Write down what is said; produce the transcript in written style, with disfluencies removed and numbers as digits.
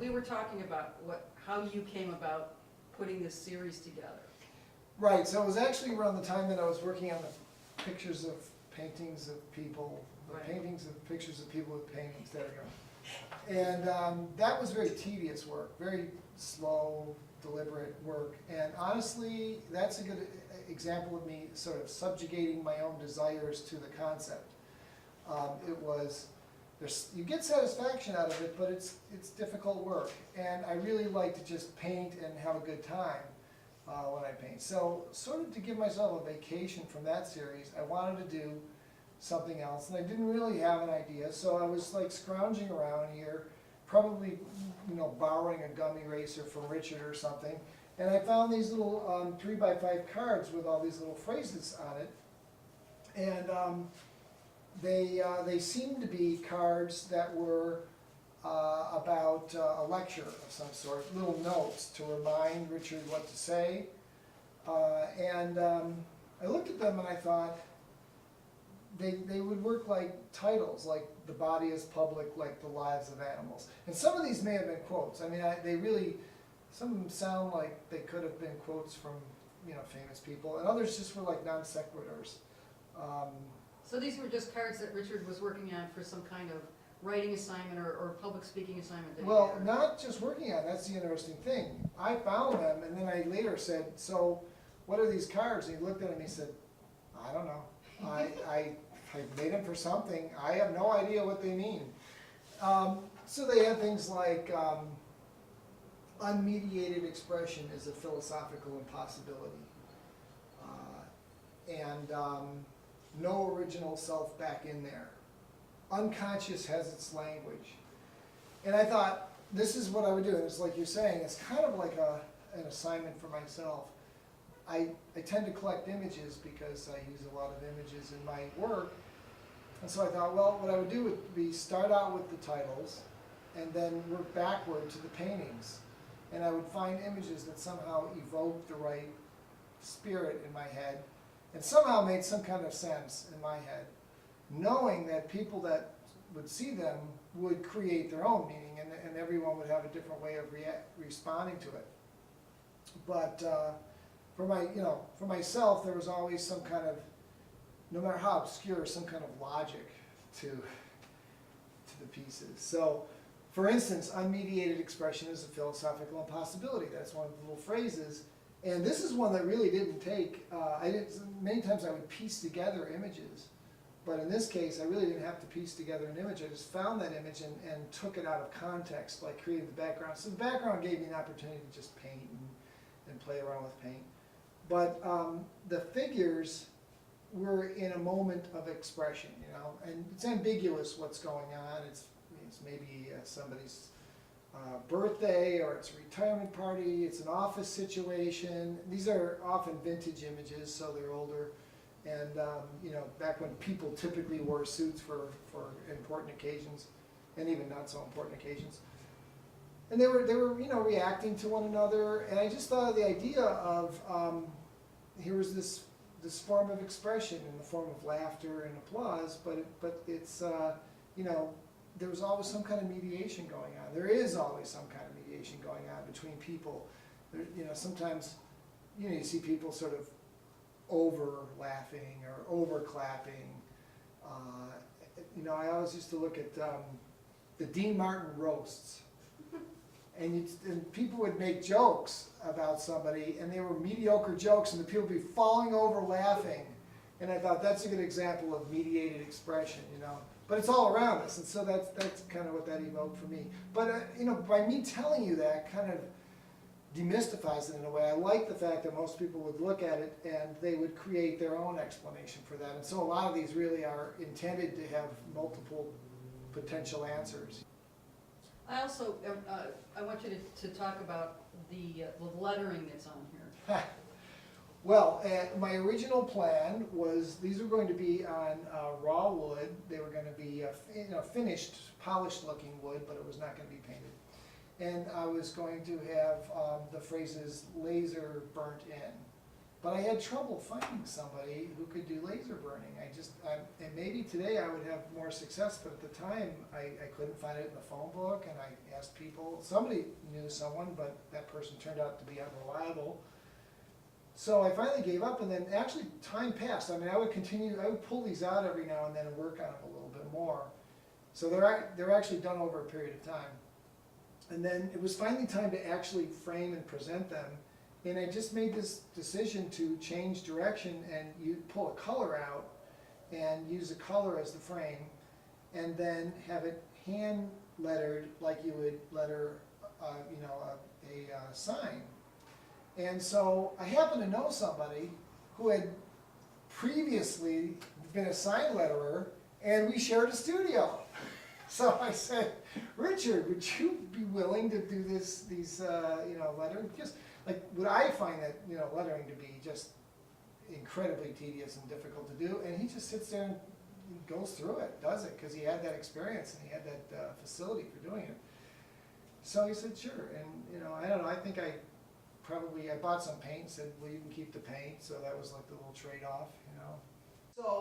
we were talking about how you came about putting this series together. Right, so it was actually around the time that I was working on the pictures of paintings of people, the Right. paintings of pictures of people with paintings, there we go. And that was very tedious work, very slow, deliberate work. And honestly, that's a good example of me sort of subjugating my own desires to the concept. It was, you get satisfaction out of it, but it's difficult work. And I really like to just paint and have a good time when I paint. So sort of to give myself a vacation from that series, I wanted to do something else, and I didn't really have an idea, so I was like scrounging around here, probably, you know, borrowing a gum eraser from Richard or something, and I found these little 3x5 cards with all these little phrases on it, and they seemed to be cards that were about a lecture of some sort, little notes to remind Richard what to say, and I looked at them and I thought, they would work like titles, like The Body is Public, like The Lives of Animals. And some of these may have been quotes. I mean, they really, some of them sound like they could have been quotes from, you know, famous people, and others just were like non sequiturs. So these were just cards that Richard was working on for some kind of writing assignment or public speaking assignment that he Well, had. not just working on, that's the interesting thing. I found them, and then I later said, so what are these cards? And he looked at them and he said, I don't know. I made them for something. I have no idea what they mean. So they had things like unmediated expression is a philosophical impossibility, and no original self back in there. Unconscious has its language. And I thought, this is what I would do. And it's like you're saying, it's kind of like an assignment for myself. I tend to collect images because I use a lot of images in my work. And so I thought, well, what I would do would be start out with the titles and then work backward to the paintings. And I would find images that somehow evoked the right spirit in my head and somehow made some kind of sense in my head, knowing that people that would see them would create their own meaning, and everyone would have a different way of responding to it. But for myself, there was always some kind of, no matter how obscure, some kind of logic to the pieces. So, for instance, unmediated expression is a philosophical impossibility. That's one of the little phrases. And this is one that really didn't take, many times I would piece together images. But in this case, I really didn't have to piece together an image. I just found that image and took it out of context, like created the background. So the background gave me an opportunity to just paint and play around with paint. But the figures were in a moment of expression, you know, and it's ambiguous what's going on. It's maybe somebody's birthday, or it's a retirement party, it's an office situation. These are often vintage images, so they're older. And you know, back when people typically wore suits for important occasions, and even not so important occasions. And they were you know, reacting to one another. And I just thought of the idea of here was this form of expression in the form of laughter and applause, but it's you know, there was always some kind of mediation going on. There is always some kind of mediation going on between people. There, you know, sometimes you know, you see people sort of over laughing or over clapping. You know, I always used to look at the Dean Martin roasts, and people would make jokes about somebody, and they were mediocre jokes, and the people would be falling over laughing. And I thought that's a good example of mediated expression, you know. But it's all around us, and so that's kind of what that evoked for me. But you know, by me telling you that, kind of demystifies it in a way. I like the fact that most people would look at it and they would create their own explanation for that. And so a lot of these really are intended to have multiple potential answers. I also, I want you to talk about the lettering that's on here. Well, my original plan was these were going to be on raw wood. They were going to be you know, finished, polished looking wood, but it was not going to be painted. And I was going to have the phrases laser burnt in. But I had trouble finding somebody who could do laser burning. And maybe today I would have more success, but at the time, I couldn't find it in the phone book, and I asked people. Somebody knew someone, but that person turned out to be unreliable. So I finally gave up, and then actually time passed. I mean, I would pull these out every now and then and work on them a little bit more. So they're actually done over a period of time. And then it was finally time to actually frame and present them. And I just made this decision to change direction and you pull a color out and use a color as the frame, and then have it hand lettered like you would letter, a sign. And so I happen to know somebody who had previously been a sign letterer, and we shared a studio. So I said, Richard, would you be willing to do these lettering? Because like, would I find that, lettering to be just incredibly tedious and difficult to do? And he just sits there and goes through it, does it, because he had that experience and he had that facility for doing it. So he said, sure. And, I don't know, I think I bought some paint, said, well, you can keep the paint. So that was like the little trade-off,